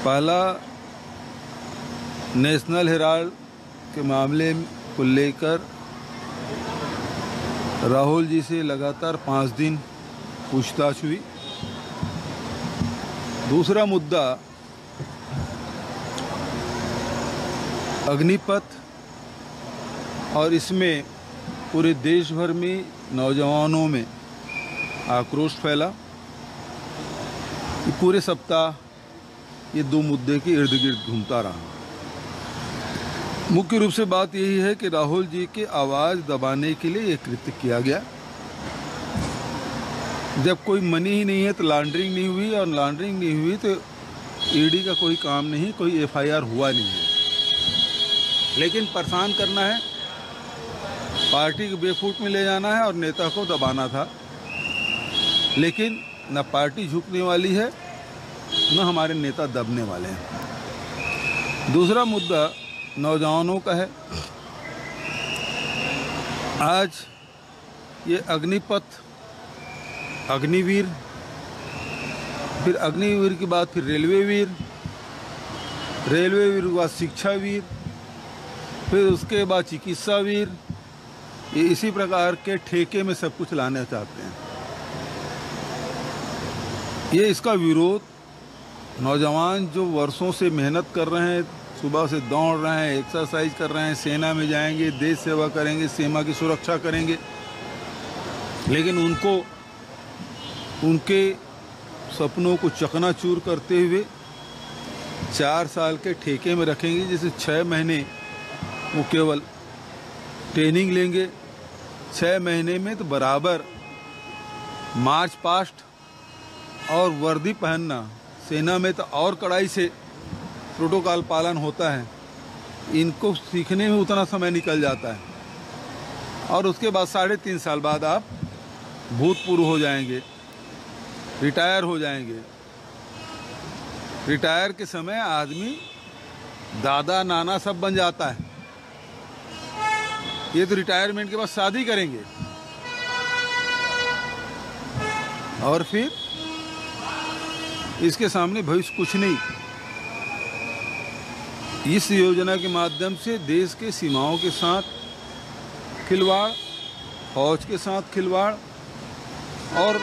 पहला national Herald के मामले को लेकर राहुल जी से लगातार 5 दिन पूछताछ हुई। दूसरा मुद्दा अग्निपथ, और इसमें पूरे देश भर में नौजवानों में आक्रोश फैला। पूरे सप्ताह ये 2 मुद्दे के इर्द गिर्द घूमता रहा। मुख्य रूप से बात यही है कि राहुल जी की आवाज़ दबाने के लिए ये कृत्य किया गया। जब कोई मनी ही नहीं है तो लॉन्ड्रिंग नहीं हुई, और लॉन्ड्रिंग नहीं हुई तो ईडी का कोई काम नहीं, कोई एफआईआर हुआ नहीं है। लेकिन परेशान करना है, पार्टी को बेफूट में ले जाना है और नेता को दबाना था। लेकिन न पार्टी झुकने वाली है, न हमारे नेता दबने वाले हैं। दूसरा मुद्दा नौजवानों का है। आज ये अग्निपथ, अग्निवीर, फिर अग्निवीर के बाद फिर रेलवे वीर के बाद शिक्षा वीर, फिर उसके बाद चिकित्सा वीर, ये इसी प्रकार के ठेके में सब कुछ लाना चाहते हैं। ये इसका विरोध नौजवान जो वर्षों से मेहनत कर रहे हैं, सुबह से दौड़ रहे हैं, एक्सरसाइज कर रहे हैं, सेना में जाएंगे, देश सेवा करेंगे, सीमा की सुरक्षा करेंगे, लेकिन उनको उनके सपनों को चकनाचूर करते हुए 4 साल के ठेके में रखेंगे, जिसे 6 महीने वो केवल ट्रेनिंग लेंगे। 6 महीने में तो बराबर मार्च पास्ट और वर्दी पहनना, सेना में तो और कड़ाई से प्रोटोकॉल पालन होता है, इनको सीखने में उतना समय निकल जाता है। और उसके बाद 3.5 साल बाद आप भूतपूर्व हो जाएंगे, रिटायर हो जाएंगे। रिटायर के समय आदमी दादा नाना सब बन जाता है। ये तो रिटायरमेंट के बाद शादी करेंगे और फिर इसके सामने भविष्य कुछ नहीं। इस योजना के माध्यम से देश के सीमाओं के साथ खिलवाड़, फौज के साथ खिलवाड़ और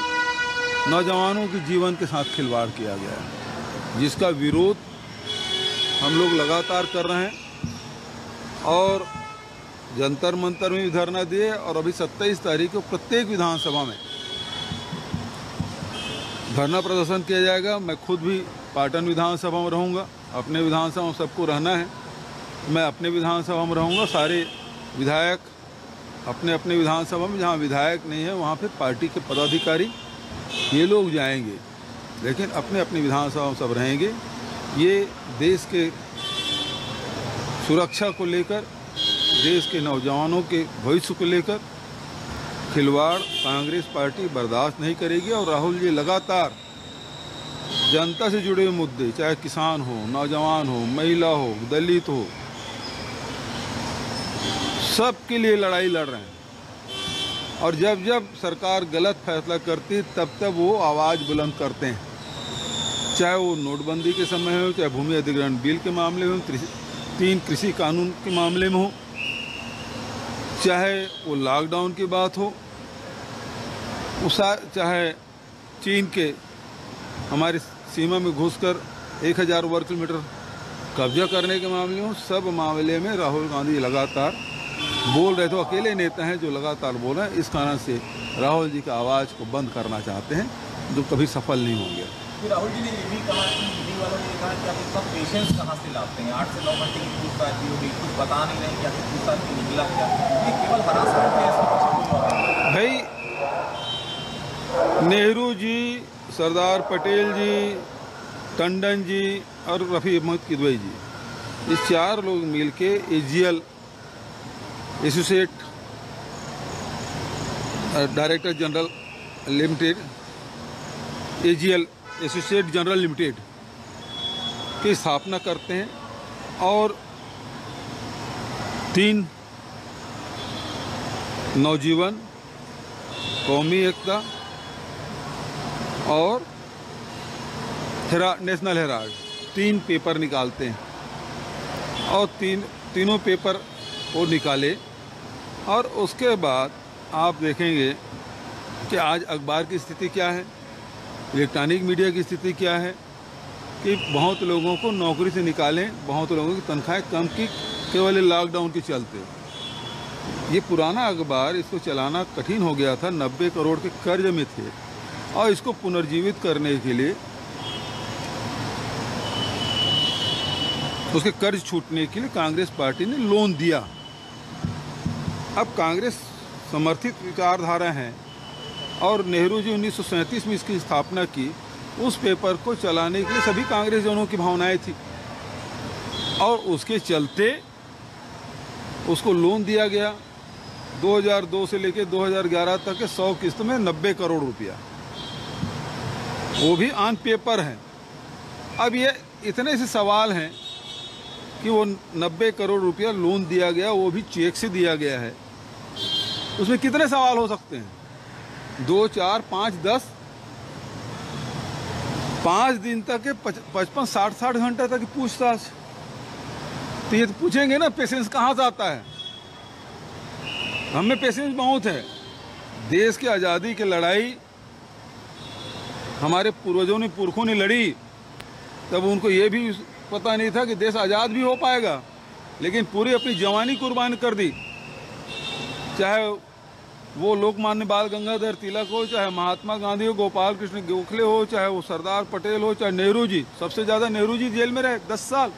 नौजवानों के जीवन के साथ खिलवाड़ किया गया है, जिसका विरोध हम लोग लगातार कर रहे हैं। और जंतर मंतर में भी धरना दिए, और अभी 27 तारीख को प्रत्येक विधानसभा में धरना प्रदर्शन किया जाएगा। मैं खुद भी पाटन विधानसभा में रहूँगा, अपने विधानसभा में सबको रहना है, मैं अपने विधानसभा में रहूँगा। सारे विधायक अपने अपने विधानसभा में, जहाँ विधायक नहीं है वहाँ फिर पार्टी के पदाधिकारी ये लोग जाएंगे, लेकिन अपने अपने विधानसभा में सब रहेंगे। ये देश के सुरक्षा को लेकर, देश के नौजवानों के भविष्य को लेकर खिलवाड़ कांग्रेस पार्टी बर्दाश्त नहीं करेगी। और राहुल जी लगातार जनता से जुड़े हुए मुद्दे, चाहे किसान हो, नौजवान हो, महिला हो, दलित हो, सबके लिए लड़ाई लड़ रहे हैं। और जब जब सरकार गलत फैसला करती है तब तब वो आवाज़ बुलंद करते हैं, चाहे वो नोटबंदी के समय हो, चाहे भूमि अधिग्रहण बिल के मामले में हो, 3 कृषि कानून के मामले में हो, चाहे वो लॉकडाउन की बात हो, चाहे चीन के हमारी सीमा में घुसकर 1000 वर्ग किलोमीटर कब्जा करने के मामले हो, सब मामले में राहुल गांधी लगातार बोल रहे। तो अकेले नेता हैं जो लगातार बोल रहे हैं। इस कारण से राहुल जी की आवाज़ को बंद करना चाहते हैं, जो कभी सफल नहीं होंगे। फिर राहुल जी ने ये भी कहा कि ईडी वालों ने कहा कि आप इतना पेशेंस कहाँ से लाते हैं, 8 से 9 घंटे की पूछताछ भी होगी, कुछ बता नहीं रहे कि आपकी पूछताछ में निकला क्या, ये केवल हरासमेंट है, इसके पीछे कोई और नहीं। भाई, नेहरू जी, सरदार पटेल जी, टंडन जी और रफ़ी अहमद किदवई जी, ये 4 लोग मिलके AGL, associate director general limited, AGL associate general limited की स्थापना करते हैं। और 3 नवजीवन, कौमी एकता और नेशनल हेराल्ड, 3 पेपर निकालते हैं और तीनों पेपर वो निकाले। और उसके बाद आप देखेंगे कि आज अखबार की स्थिति क्या है, इलेक्ट्रॉनिक मीडिया की स्थिति क्या है, कि बहुत लोगों को नौकरी से निकालें, बहुत लोगों की तनख्वाहें कम की केवल लॉकडाउन के चलते। ये पुराना अखबार, इसको चलाना कठिन हो गया था, 90 करोड़ के कर्ज में थे और इसको पुनर्जीवित करने के लिए, उसके कर्ज छूटने के लिए कांग्रेस पार्टी ने लोन दिया। अब कांग्रेस समर्थित विचारधारा है और नेहरू जी 1937 में इसकी स्थापना की। उस पेपर को चलाने के लिए सभी कांग्रेस जनों की भावनाएं थी और उसके चलते उसको लोन दिया गया। 2002 से लेकर 2011 तक के 100 किस्त में 90 करोड़ रुपया, वो भी ऑन पेपर है। अब ये इतने से सवाल हैं कि वो 90 करोड़ रुपया लोन दिया गया, वो भी चेक से दिया गया है, उसमें कितने सवाल हो सकते हैं? 2, 4, 5, 10, 5 दिन तक के 55, 60 घंटे तक की पूछताछ। तो ये तो पूछेंगे ना, पेशेंस कहाँ से आता है? हमें पेशेंस बहुत है। देश की आज़ादी की लड़ाई हमारे पूर्वजों ने, पुरखों ने लड़ी, तब उनको ये भी पता नहीं था कि देश आज़ाद भी हो पाएगा, लेकिन पूरी अपनी जवानी कुर्बान कर दी। चाहे वो लोकमान्य बाल गंगाधर तिलक हो, चाहे महात्मा गांधी हो, गोपाल कृष्ण गोखले हो, चाहे वो सरदार पटेल हो, चाहे नेहरू जी, सबसे ज़्यादा नेहरू जी जेल में रहे 10 साल।